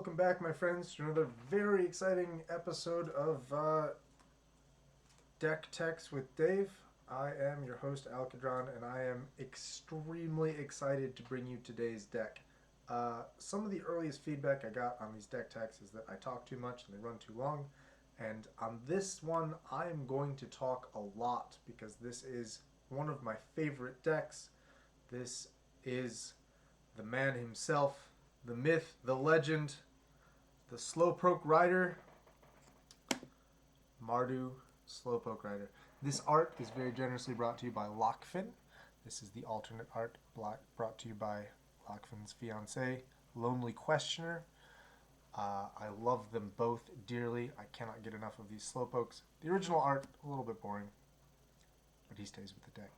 welcome back, my friends, to another very exciting episode of Deck Techs with Dave. I am your host, Alkadron, and I am extremely excited to bring you today's deck. Some of the earliest feedback I got on these deck techs is that I talk too much and they run too long. And on this one, I am going to talk a lot because this is one of my favorite decks. This is the man himself, the myth, the legend, the Slowpoke Rider, Mardu Slowpoke Rider. This art is very generously brought to you by Lockfin. This is the alternate art brought to you by Lockfin's fiancée, Lonely Questioner. I love them both dearly. I cannot get enough of these Slowpokes. The original art, a little bit boring, but he stays with the deck.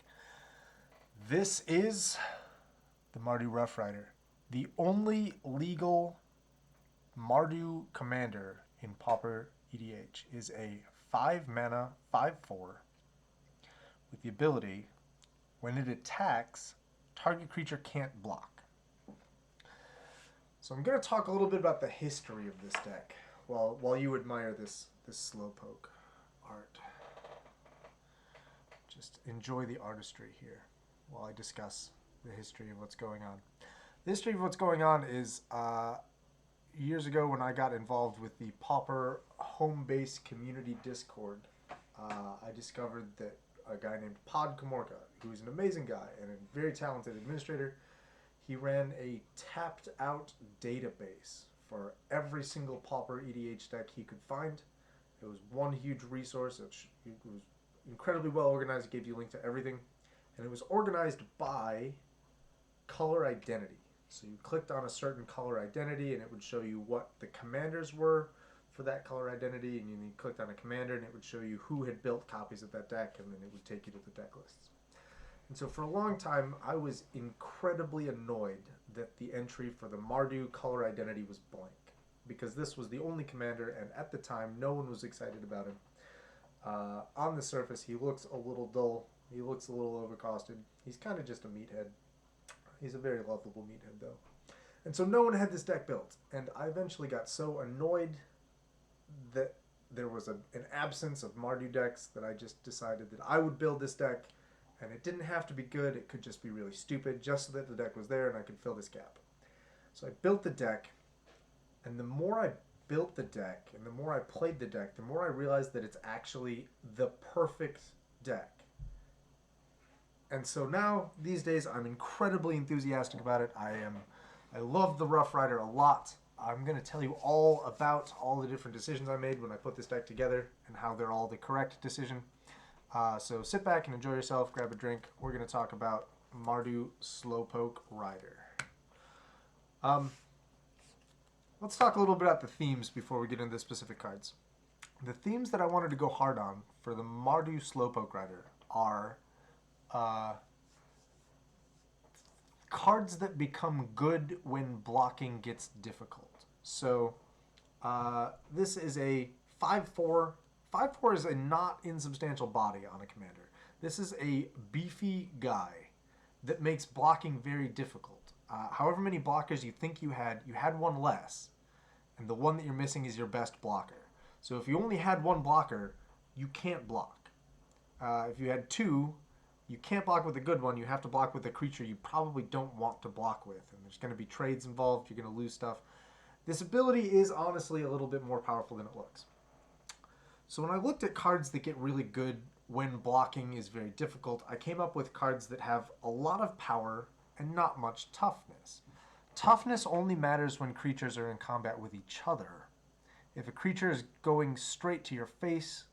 This is the Mardu Roughrider, the only legal Mardu commander in Pauper EDH, is a 5-mana, 5/4, with the ability, when it attacks, target creature can't block. So I'm going to talk a little bit about the history of this deck while you admire this Slowpoke art. Just enjoy the artistry here while I discuss the history of what's going on. The history of what's going on is years ago when I got involved with the Pauper home base community Discord, I discovered that a guy named Pod Komorka, who is an amazing guy and a very talented administrator, he ran a tapped out database for every single Pauper EDH deck he could find. It was one huge resource. It was incredibly well organized. It gave you a link to everything. And it was organized by color identity. So you clicked on a certain color identity and it would show you what the commanders were for that color identity, and you clicked on a commander and it would show you who had built copies of that deck, and then it would take you to the deck lists. And so for a long time I was incredibly annoyed that the entry for the Mardu color identity was blank, because this was the only commander and at the time no one was excited about him. On the surface he looks a little dull, he looks a little overcosted, he's kind of just a meathead. He's a very lovable meathead, though. And so no one had this deck built. And I eventually got so annoyed that there was an absence of Mardu decks that I just decided that I would build this deck. And it didn't have to be good. It could just be really stupid, just so that the deck was there and I could fill this gap. So I built the deck. And the more I built the deck and the more I played the deck, the more I realized that it's actually the perfect deck. And so now, these days, I'm incredibly enthusiastic about it. I love the Roughrider a lot. I'm going to tell you all about all the different decisions I made when I put this deck together and how they're all the correct decision. So sit back and enjoy yourself, grab a drink. We're going to talk about Mardu Slowpoke Rider. Let's talk a little bit about the themes before we get into the specific cards. The themes that I wanted to go hard on for the Mardu Slowpoke Rider are cards that become good when blocking gets difficult. So this is a 5/4. 5/4 is a not insubstantial body on a commander. This is a beefy guy that makes blocking very difficult. However many blockers you think you had one less, and the one that you're missing is your best blocker. So if you only had one blocker, you can't block. If you had two, you can't block with a good one. You have to block with a creature you probably don't want to block with. And there's going to be trades involved. You're going to lose stuff. This ability is honestly a little bit more powerful than it looks. So when I looked at cards that get really good when blocking is very difficult, I came up with cards that have a lot of power and not much toughness. Toughness only matters when creatures are in combat with each other. If a creature is going straight to your face,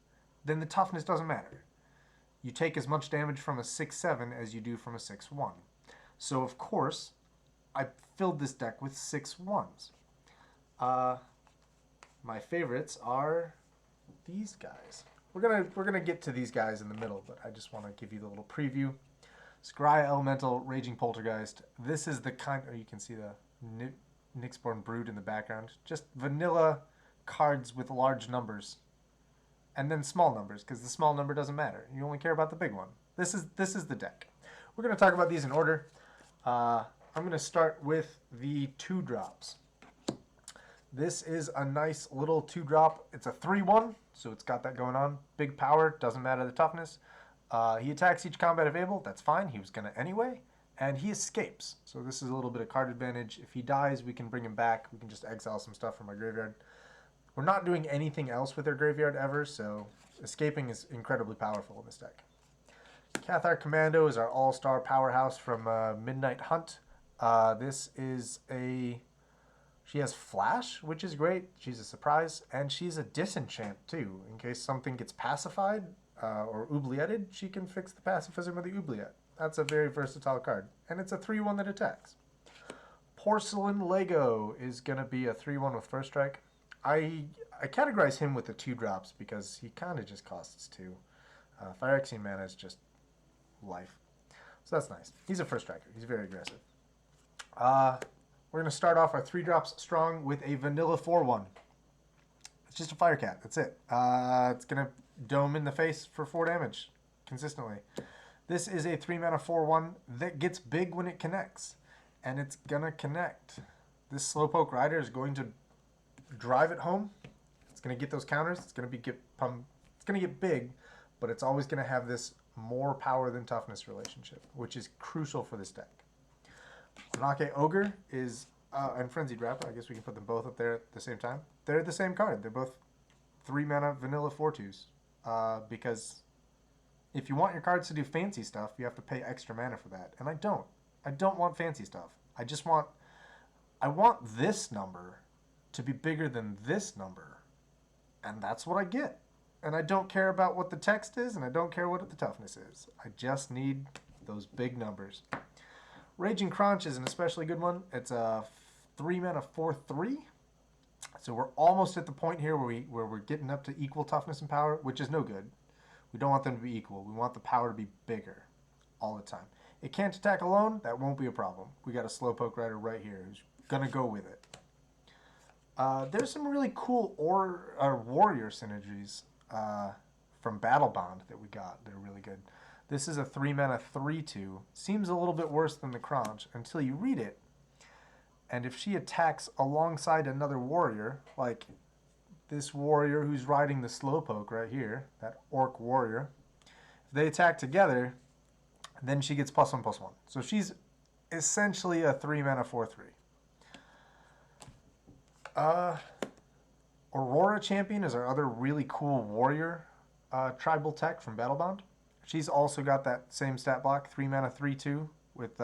then the toughness doesn't matter. You take as much damage from a 6/7 as you do from a 6/1. So, of course, I filled this deck with 6/1s. My favorites are these guys. We're gonna get to these guys in the middle, but I just want to give you the little preview. Scaria Elemental, Raging Poltergeist. This is the kind... Oh, you can see the Nyxborn Brood in the background. Just vanilla cards with large numbers. And then small numbers, because the small number doesn't matter. You only care about the big one. This is the deck. We're going to talk about these in order. I'm going to start with the 2-drops. This is a nice little 2-drop. It's a 3/1, so it's got that going on. Big power, doesn't matter the toughness. He attacks each combat available. That's fine. He was going to anyway. And he escapes. So this is a little bit of card advantage. If he dies, we can bring him back. We can just exile some stuff from our graveyard. We're not doing anything else with our graveyard ever, so escaping is incredibly powerful in this deck. Cathar Commando is our all-star powerhouse from Midnight Hunt. This is a... She has Flash, which is great. She's a surprise. And she's a disenchant, too. In case something gets pacified or oublietted, she can fix the pacifism of the oubliette. That's a very versatile card. And it's a 3/1 that attacks. Porcelain Lego is going to be a 3/1 with first strike. I categorize him with the 2-drops because he kind of just costs 2. Phyrexian mana is just life. So that's nice. He's a first striker. He's very aggressive. We're going to start off our 3-drops strong with a vanilla 4/1. It's just a fire cat. That's it. It's going to dome in the face for 4 damage consistently. This is a 3-mana 4/1 that gets big when it connects. And it's going to connect. This Slowpoke Rider is going to drive it home. It's going to get those counters. It's going to get big, but it's always going to have this more power than toughness relationship, which is crucial for this deck. Nake Ogre is, and Frenzied Rapper, I guess we can put them both up there at the same time. They're the same card. They're both 3-mana vanilla 4/2s. Because if you want your cards to do fancy stuff, you have to pay extra mana for that. And I don't. I don't want fancy stuff. I want this number to be bigger than this number. And that's what I get. And I don't care about what the text is, and I don't care what the toughness is. I just need those big numbers. Raging Crunch is an especially good one. It's a 3-mana 4/3. So we're almost at the point here where we're getting up to equal toughness and power, which is no good. We don't want them to be equal. We want the power to be bigger all the time. It can't attack alone. That won't be a problem. We got a Slowpoke Rider right here who's going to go with it. There's some really cool warrior synergies from Battle Bond that we got. They're really good. This is a 3-mana 3/2. Seems a little bit worse than the Crunch until you read it. And if she attacks alongside another warrior, like this warrior who's riding the Slowpoke right here, that orc warrior, if they attack together, then she gets +1/+1. So she's essentially a 3-mana 4/3. Aurora Champion is our other really cool warrior tribal tech from Battle Bond. She's also got that same stat block, 3-mana 3/2. With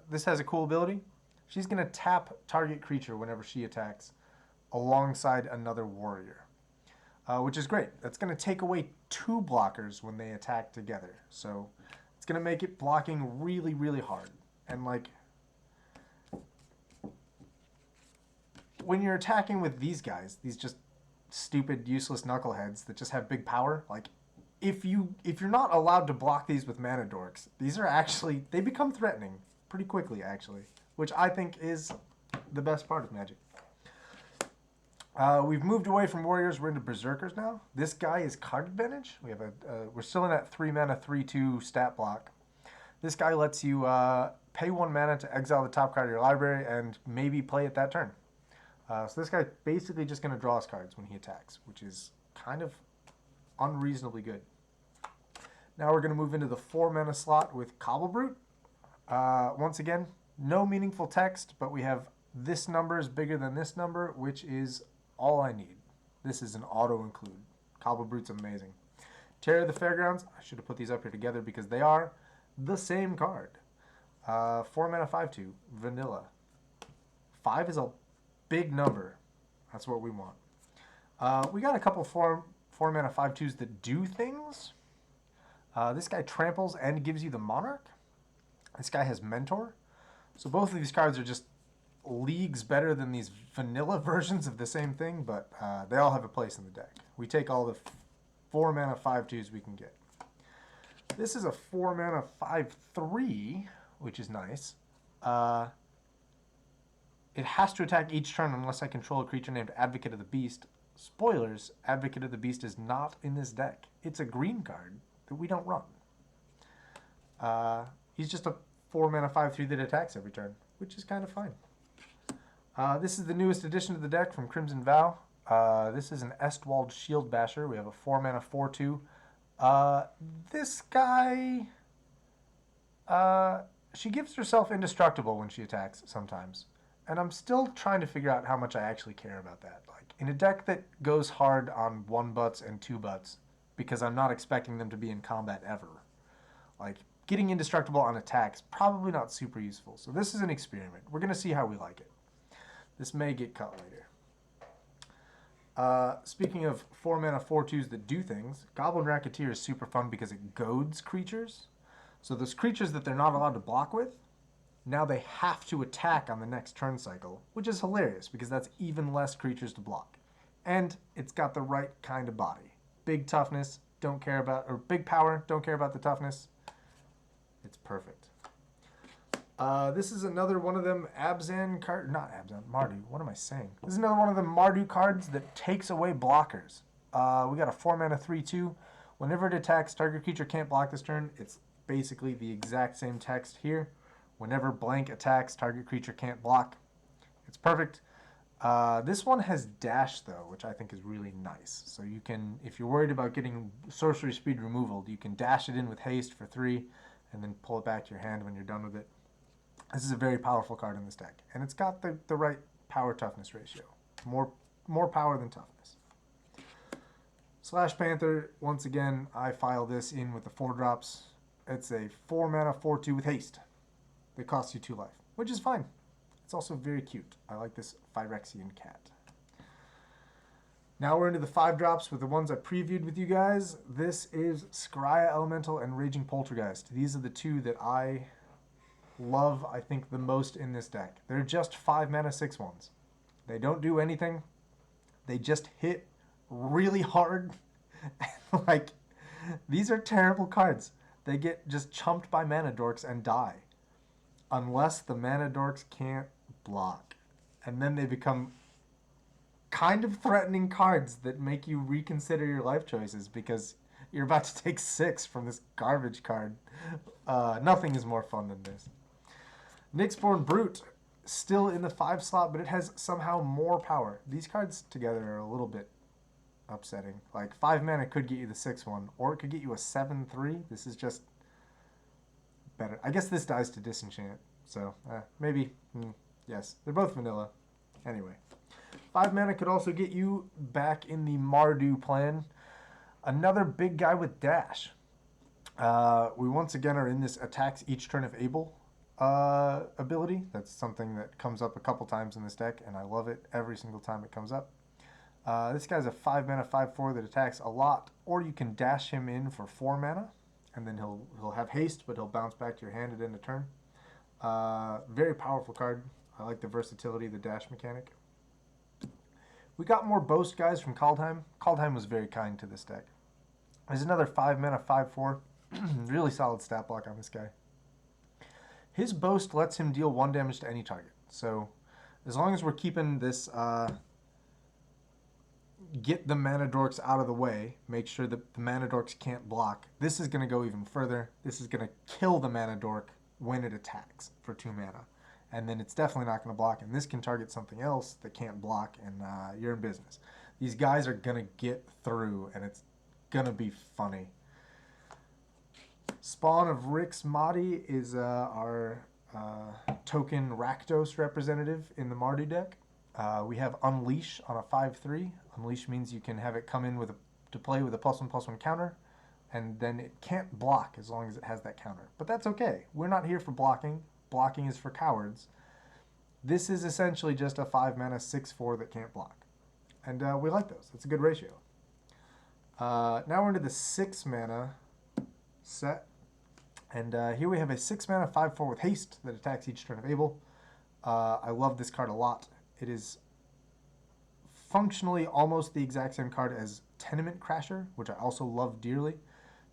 this has a cool ability. She's going to tap target creature whenever she attacks alongside another warrior, which is great. That's going to take away 2 blockers when they attack together. So it's going to make it blocking really, really hard. And like, when you're attacking with these guys, these just stupid, useless knuckleheads that just have big power, like, if you're not allowed to block these with mana dorks, these are actually, they become threatening pretty quickly, actually, which I think is the best part of Magic. We've moved away from warriors. We're into berserkers now. This guy is card advantage. We have we're still in that 3-mana 3/2 stat block. This guy lets you pay 1 mana to exile the top card of your library and maybe play it that turn. So this guy's basically just going to draw us cards when he attacks, which is kind of unreasonably good. Now we're going to move into the 4-mana slot with Cobble Brute. Once again, no meaningful text, but we have this number is bigger than this number, which is all I need. This is an auto-include. Cobble Brute's amazing. Terror of the Fairgrounds. I should have put these up here together because they are the same card. 4-mana 5/2. Vanilla. 5 is a big number. That's what we want. We got a couple 4-mana 5/2s that do things. This guy tramples and gives you the Monarch. This guy has Mentor. So both of these cards are just leagues better than these vanilla versions of the same thing, but they all have a place in the deck. We take all the 4-mana 5/2s we can get. This is a 4-mana 5/3, which is nice. It has to attack each turn unless I control a creature named Advocate of the Beast. Spoilers, Advocate of the Beast is not in this deck. It's a green card that we don't run. He's just a 4-mana 5/3 that attacks every turn, which is kind of fine. This is the newest addition to the deck from Crimson Vow. This is an Estwald Shield Basher. We have a 4 mana 4/2. This guy, she gives herself indestructible when she attacks sometimes. And I'm still trying to figure out how much I actually care about that. Like, in a deck that goes hard on 1-butts and 2-butts, because I'm not expecting them to be in combat ever, like, getting indestructible on attacks, probably not super useful. So this is an experiment. We're going to see how we like it. This may get cut later. Speaking of 4 mana 4/2s that do things, Goblin Racketeer is super fun because it goads creatures. So those creatures that they're not allowed to block with, now they have to attack on the next turn cycle, which is hilarious because that's even less creatures to block. And it's got the right kind of body. Big toughness, don't care about, or big power, don't care about the toughness. It's perfect. This is another one of them Mardu. What am I saying? This is another one of the Mardu cards that takes away blockers. We got a 4 mana 3/2. Whenever it attacks, target creature can't block this turn. It's basically the exact same text here. Whenever blank attacks, target creature can't block. It's perfect. This one has dash though, which I think is really nice. So you can, if you're worried about getting sorcery speed removal, you can dash it in with haste for 3 and then pull it back to your hand when you're done with it. This is a very powerful card in this deck, and it's got the right power-toughness ratio. More power than toughness. Slash Panther, once again, I file this in with the 4-drops. It's a 4 mana 4/2 with haste. They cost you 2 life, which is fine. It's also very cute. I like this Phyrexian cat. Now we're into the 5-drops with the ones I previewed with you guys. This is Scaria Elemental and Raging Poltergeist. These are the two that I love, I think, the most in this deck. They're just 5 mana 6/1s. They don't do anything. They just hit really hard. Like, these are terrible cards. They get just chumped by mana dorks and die. Unless the mana dorks can't block. And then they become kind of threatening cards that make you reconsider your life choices because you're about to take 6 from this garbage card. Nothing is more fun than this. Nyxborn Brute, still in the 5 slot, but it has somehow more power. These cards together are a little bit upsetting. Like, 5 mana could get you the 6/1, or it could get you a 7/3. This is just better. I guess this dies to disenchant, so maybe, yes. They're both vanilla. Anyway, 5 mana could also get you back in the Mardu plan. Another big guy with dash. We once again are in this attacks each turn if able ability. That's something that comes up a couple times in this deck, and I love it every single time it comes up. This guy's a 5 mana 5/4 that attacks a lot, or you can dash him in for 4 mana, and then he'll have haste, but he'll bounce back to your hand at end of turn. Very powerful card. I like the versatility of the dash mechanic. We got more boast guys from Caldheim. Caldheim was very kind to this deck. There's another 5 mana 5/4. Really solid stat block on this guy. His boast lets him deal 1 damage to any target. So as long as we're keeping this get the mana dorks out of the way, make sure that the mana dorks can't block, this is going to go even further. This is going to kill the mana dork when it attacks for 2 mana. And then it's definitely not going to block, and this can target something else that can't block, and you're in business. These guys are going to get through, and it's going to be funny. Spawn of Rix Mahdi is our token Rakdos representative in the Mardu deck. We have Unleash on a 5/3. Unleash means you can have it come in to play with a +1/+1 counter, and then it can't block as long as it has that counter. But that's okay. We're not here for blocking. Blocking is for cowards. This is essentially just a 5 mana 6/4 that can't block. And we like those. It's a good ratio. Now we're into the 6 mana set. And here we have a 6 mana 5/4 with haste that attacks each turn of able. I love this card a lot. It is functionally almost the exact same card as Tenement Crasher, which I also love dearly.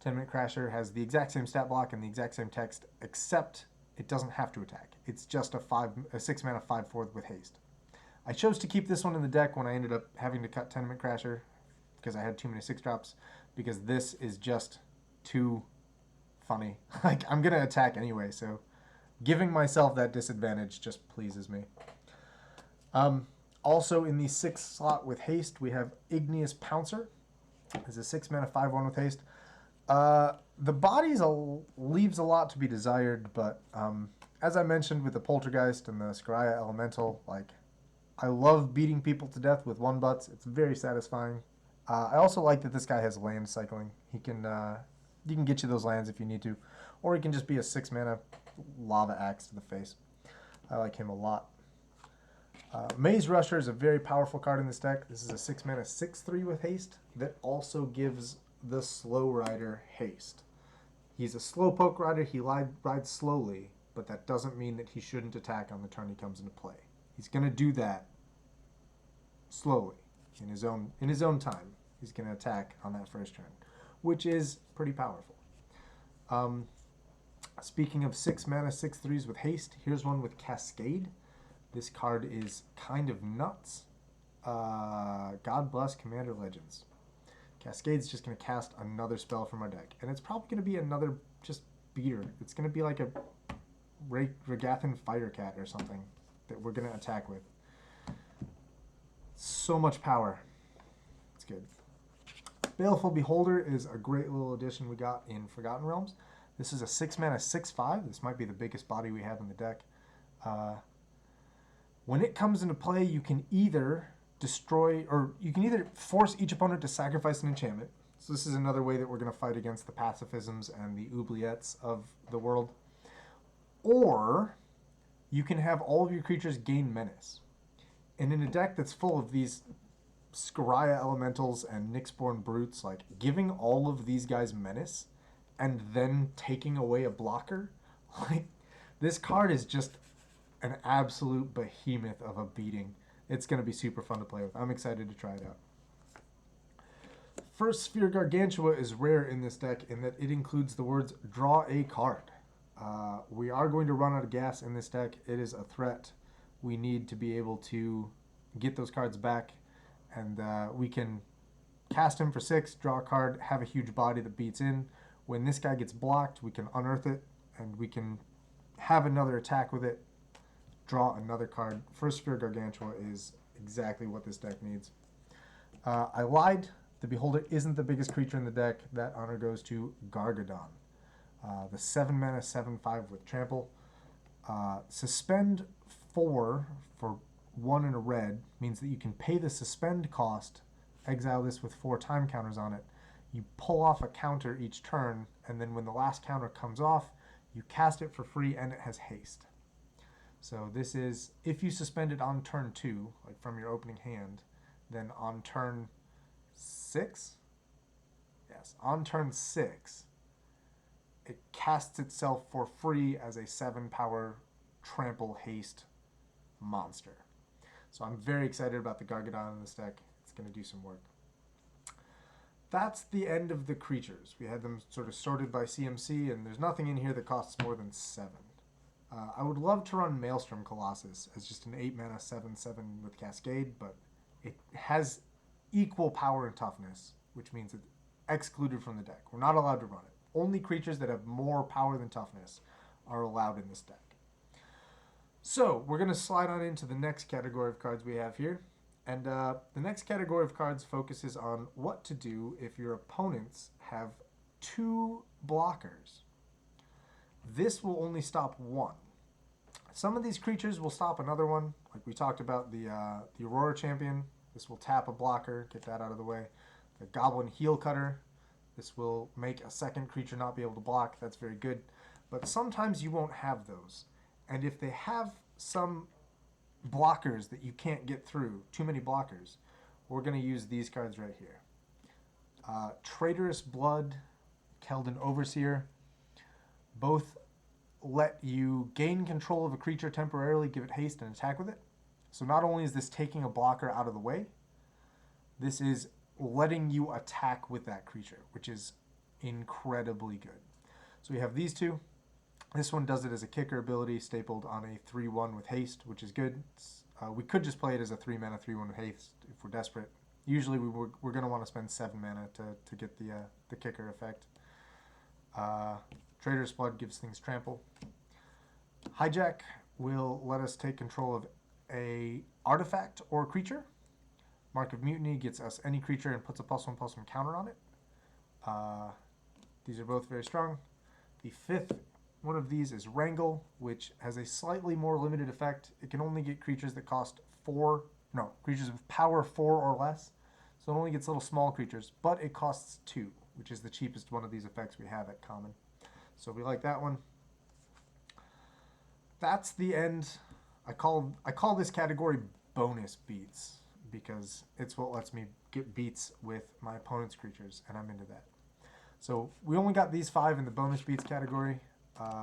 Tenement Crasher has the exact same stat block and the exact same text, except it doesn't have to attack. It's just a 6 mana 5/4 with haste. I chose to keep this one in the deck when I ended up having to cut Tenement Crasher because I had too many 6-drops, because this is just too funny. Like, I'm going to attack anyway, so giving myself that disadvantage just pleases me. Also in the 6th slot with haste, we have Igneous Pouncer. It's a 6 mana 5/1 with haste. The bodies leaves a lot to be desired, but as I mentioned with the Poltergeist and the Scaria Elemental, like, I love beating people to death with 1-butts. It's very satisfying. I also like that this guy has land cycling. He can get you those lands if you need to, or he can just be a 6 mana lava axe to the face. I like him a lot. Maze Rusher is a very powerful card in this deck. This is a 6 mana 6/3 with haste that also gives the Slow Rider haste. He's a Slowpoke Rider. He rides slowly, but that doesn't mean that he shouldn't attack on the turn he comes into play. He's going to do that slowly in his own time. He's going to attack on that first turn, which is pretty powerful. Speaking of 6 mana 6/3s with haste, here's one with Cascade. This card is kind of nuts. God bless Commander Legends. Cascade's just going to cast another spell from our deck, and it's probably going to be another just beater. It's going to be like a Regathan Firecat or something that we're going to attack with. So much power. It's good. Baleful Beholder is a great little addition we got in Forgotten Realms. This is a 6 mana 6/5. This might be the biggest body we have in the deck. When it comes into play, you can either destroy, or you can either force each opponent to sacrifice an enchantment. So this is another way that we're going to fight against the pacifisms and the oubliettes of the world. Or you can have all of your creatures gain menace. And in a deck that's full of these Scaria Elementals and Nyxborn Brutes, like, giving all of these guys menace and then taking away a blocker, like, this card is just an absolute behemoth of a beating. It's going to be super fun to play with. I'm excited to try it out. First Sphere Gargantua is rare in this deck in that it includes the words draw a card. We are going to run out of gas in this deck. It is a threat. We need to be able to get those cards back, and we can cast him for 6, draw a card, have a huge body that beats in. When this guy gets blocked, we can unearth it, and we can have another attack with it, draw another card. First Sphere Gargantua is exactly what this deck needs. I lied. The Beholder isn't the biggest creature in the deck. That honor goes to Gargadon. The 7 mana 7/5 with trample. Suspend 4 for 1 and a red means that you can pay the suspend cost, exile this with 4 time counters on it. You pull off a counter each turn, and then when the last counter comes off, you cast it for free, and it has haste. So this is, if you suspend it on turn 2, like from your opening hand, then on turn 6, yes, on turn 6, it casts itself for free as a 7-power trample haste monster. So I'm very excited about the Gargadon in this deck. It's going to do some work. That's the end of the creatures. We had them sort of sorted by CMC, and there's nothing in here that costs more than 7. I would love to run Maelstrom Colossus as just an 8 mana 7/7 with Cascade, but it has equal power and toughness, which means it's excluded from the deck. We're not allowed to run it. Only creatures that have more power than toughness are allowed in this deck. So we're going to slide on into the next category of cards we have here. And the next category of cards focuses on what to do if your opponents have 2 blockers. This will only stop 1. Some of these creatures will stop another one. Like we talked about the Aurora Champion. This will tap a blocker, get that out of the way. The Goblin Heel Cutter. This will make a second creature not be able to block. That's very good. But sometimes you won't have those. And if they have some blockers that you can't get through, too many blockers, we're going to use these cards right here. Traitors Blood, Keldon Overseer. Both let you gain control of a creature temporarily, give it haste, and attack with it. So not only is this taking a blocker out of the way, this is letting you attack with that creature, which is incredibly good. So we have these two. This one does it as a kicker ability, stapled on a 3/1 with haste, which is good. We could just play it as a 3 mana 3/1 with haste if we're desperate. Usually we're going to want to spend 7 mana to get the kicker effect. Traitors Blood gives things trample. Hijack will let us take control of a artifact or creature. Mark of Mutiny gets us any creature and puts a +1/+1 counter on it. These are both very strong. The fifth one of these is Wrangle, which has a slightly more limited effect. It can only get creatures that cost creatures with power 4 or less. So it only gets little small creatures, but it costs 2, which is the cheapest one of these effects we have at common. So we like that one. That's the end. I call this category bonus beats because it's what lets me get beats with my opponent's creatures, and I'm into that. So we only got these 5 in the bonus beats category.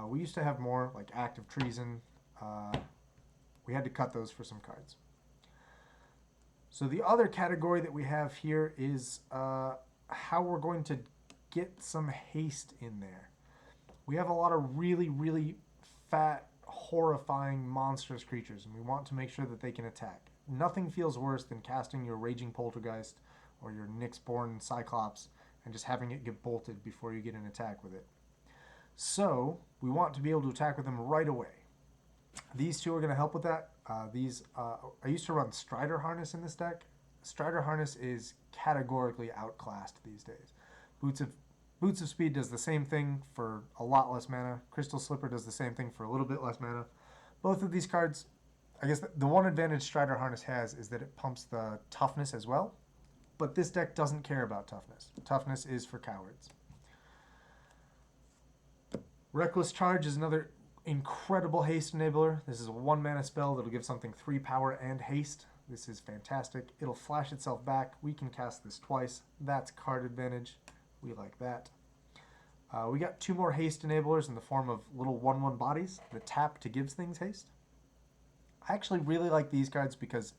We used to have more, like Act of Treason. We had to cut those for some cards. So the other category that we have here is how we're going to get some haste in there. We have a lot of really, really fat, horrifying, monstrous creatures, and we want to make sure that they can attack. Nothing feels worse than casting your Raging Poltergeist or your Nyxborn Cyclops and just having it get bolted before you get an attack with it. So we want to be able to attack with them right away. These two are going to help with that. I used to run Strider Harness in this deck. Strider Harness is categorically outclassed these days. Boots of Speed does the same thing for a lot less mana. Crystal Slipper does the same thing for a little bit less mana. Both of these cards, I guess the one advantage Strider Harness has is that it pumps the toughness as well. But this deck doesn't care about toughness. Toughness is for cowards. Reckless Charge is another incredible haste enabler. This is a 1 mana spell that'll give something 3 power and haste. This is fantastic. It'll flash itself back. We can cast this twice. That's card advantage. We like that. We got 2 more haste enablers in the form of little 1/1 bodies that tap to give things haste. I actually really like these cards because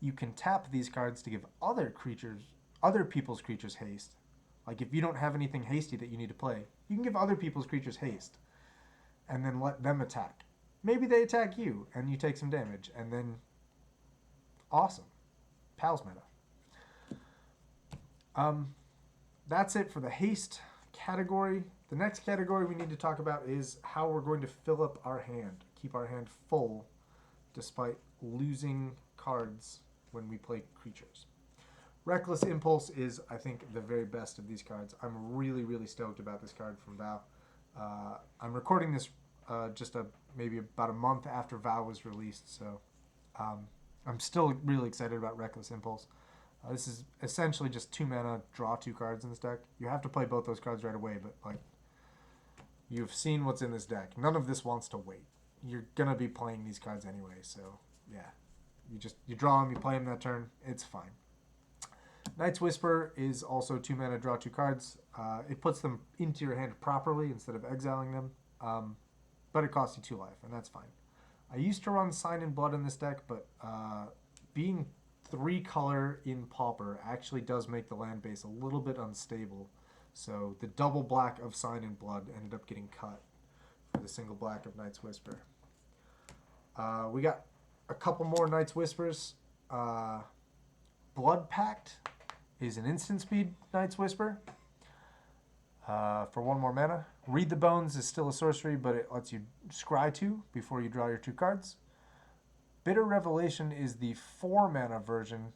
you can tap these cards to give other people's creatures haste. Like if you don't have anything hasty that you need to play, you can give other people's creatures haste and then let them attack. Maybe they attack you and you take some damage, and then awesome. Pals meta. That's it for the haste category. The next category we need to talk about is how we're going to fill up our hand, keep our hand full despite losing cards when we play creatures. Reckless Impulse is, I think, the very best of these cards. I'm really, really stoked about this card from Vow. I'm recording this maybe about a month after Vow was released, so I'm still really excited about Reckless Impulse. This is essentially just 2 mana, draw 2 cards in this deck. You have to play both those cards right away, but like you've seen what's in this deck. None of this wants to wait. You're gonna be playing these cards anyway, so yeah. You draw them, you play them that turn, it's fine. Night's Whisper is also 2 mana, draw 2 cards. It puts them into your hand properly instead of exiling them, but it costs you 2 life, and that's fine. I used to run Sign in Blood in this deck, but being 3 color in Pauper actually does make the land base a little bit unstable. So the double black of Sign in Blood ended up getting cut for the single black of Night's Whisper. We got a couple more Night's Whispers. Blood Pact is an instant speed Night's Whisper for 1 more mana. Read the Bones is still a sorcery, but it lets you scry 2 before you draw your 2 cards. Bitter Revelation is the 4 mana version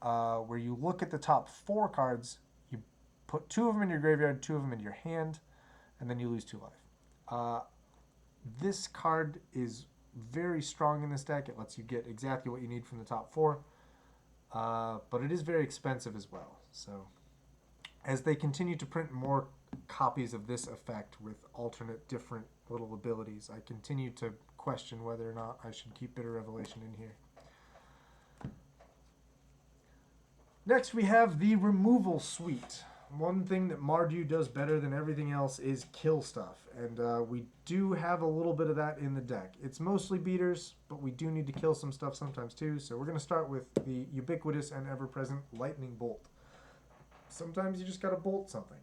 where you look at the top 4 cards, you put 2 of them in your graveyard, 2 of them in your hand, and then you lose 2 life. This card is very strong in this deck. It lets you get exactly what you need from the top 4, but it is very expensive as well. So as they continue to print more copies of this effect with alternate different little abilities, I continue to question whether or not I should keep Bitter Revelation in here. Next we have the removal suite. One thing that Mardu does better than everything else is kill stuff, and we do have a little bit of that in the deck. It's mostly beaters, but we do need to kill some stuff sometimes too, so we're going to start with the ubiquitous and ever-present Lightning Bolt. Sometimes you just got to bolt something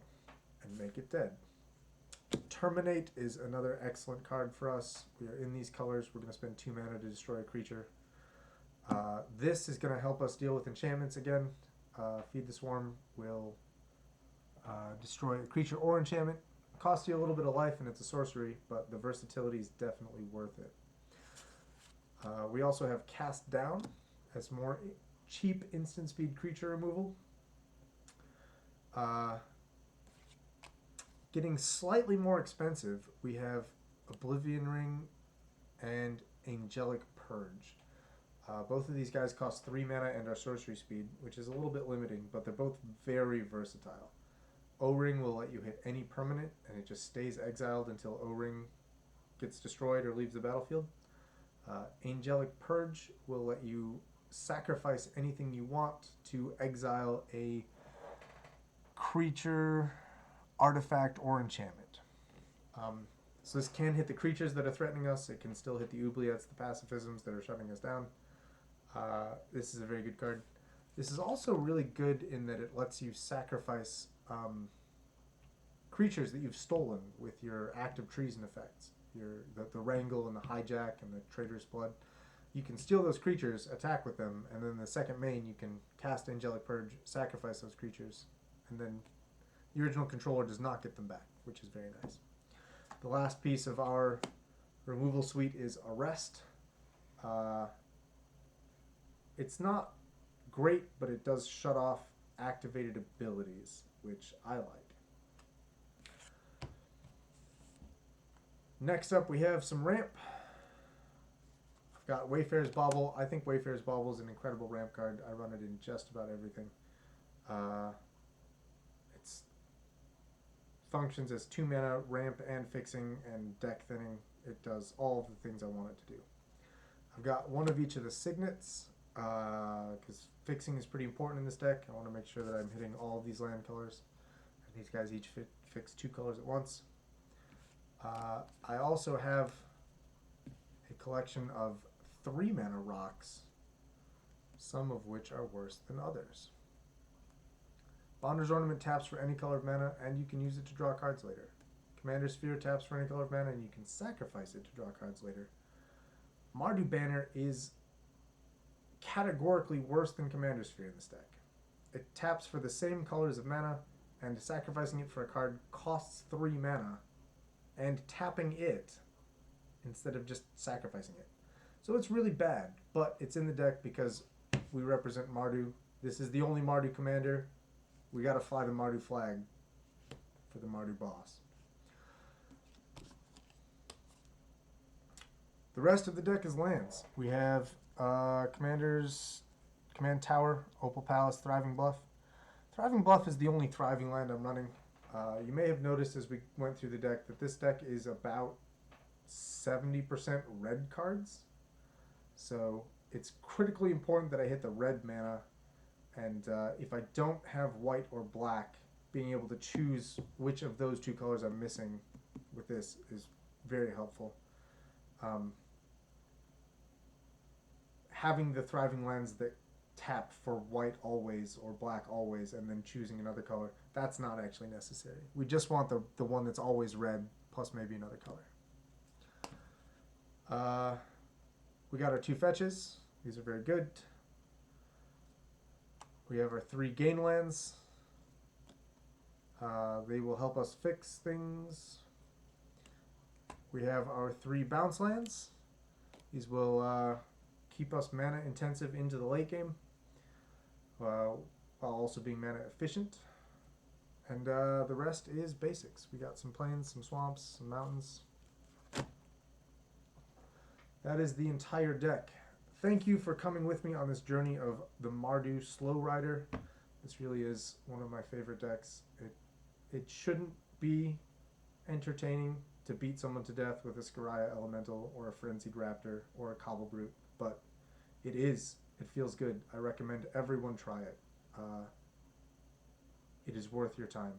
and make it dead. Terminate is another excellent card for us. We are in these colors. We're going to spend 2 mana to destroy a creature. This is going to help us deal with enchantments again. Feed the Swarm will destroy a creature or enchantment. Costs you a little bit of life and it's a sorcery, but the versatility is definitely worth it. We also have Cast Down as more cheap instant speed creature removal. Getting slightly more expensive, we have Oblivion Ring and Angelic Purge. Both of these guys cost 3 mana and are sorcery speed, which is a little bit limiting, but they're both very versatile. O-Ring will let you hit any permanent, and it just stays exiled until O-Ring gets destroyed or leaves the battlefield. Angelic Purge will let you sacrifice anything you want to exile a creature, artifact, or enchantment. So this can hit the creatures that are threatening us. It can still hit the oubliettes, the pacifisms that are shutting us down. This is a very good card. This is also really good in that it lets you sacrifice creatures that you've stolen with your active treason effects. The wrangle and the hijack and the Traitors Blood. You can steal those creatures, attack with them, and then the second main you can cast Angelic Purge, sacrifice those creatures, and then the original controller does not get them back, which is very nice. The last piece of our removal suite is Arrest. It's not great, but it does shut off activated abilities, which I like. Next up, we have some ramp. I've got Wayfarer's Bauble. I think Wayfarer's Bauble is an incredible ramp card. I run it in just about everything. It functions as 2 mana ramp and fixing and deck thinning. It does all of the things I want it to do. I've got one of each of the signets because fixing is pretty important in this deck. I want to make sure that I'm hitting all of these land colors. And these guys each fix 2 colors at once. I also have a collection of 3 mana rocks, some of which are worse than others. Bonder's Ornament taps for any color of mana, and you can use it to draw cards later. Commander Sphere taps for any color of mana, and you can sacrifice it to draw cards later. Mardu Banner is categorically worse than Commander Sphere in this deck. It taps for the same colors of mana, and sacrificing it for a card costs 3 mana, and tapping it instead of just sacrificing it. So it's really bad, but it's in the deck because we represent Mardu. This is the only Mardu commander. We gotta fly the Mardu flag for the Mardu boss. The rest of the deck is lands. We have Commander's Command Tower, Opal Palace, Thriving Bluff. Thriving Bluff is the only thriving land I'm running. You may have noticed as we went through the deck that this deck is about 70% red cards. So it's critically important that I hit the red mana. And if I don't have white or black, being able to choose which of those 2 colors I'm missing with this is very helpful. Having the thriving lands that tap for white always or black always and then choosing another color, that's not actually necessary. We just want the one that's always red plus maybe another color. We got our 2 fetches. These are very good. We have our 3 gain lands. They will help us fix things. We have our 3 bounce lands. These will keep us mana intensive into the late game while also being mana efficient. And the rest is basics. We got some plains, some swamps, some mountains. That is the entire deck. Thank you for coming with me on this journey of the Mardu Slowrider. This really is one of my favorite decks. It shouldn't be entertaining to beat someone to death with a Scaria Elemental or a Frenzied Raptor or a Cobble Brute, but it is. It feels good. I recommend everyone try it. It is worth your time.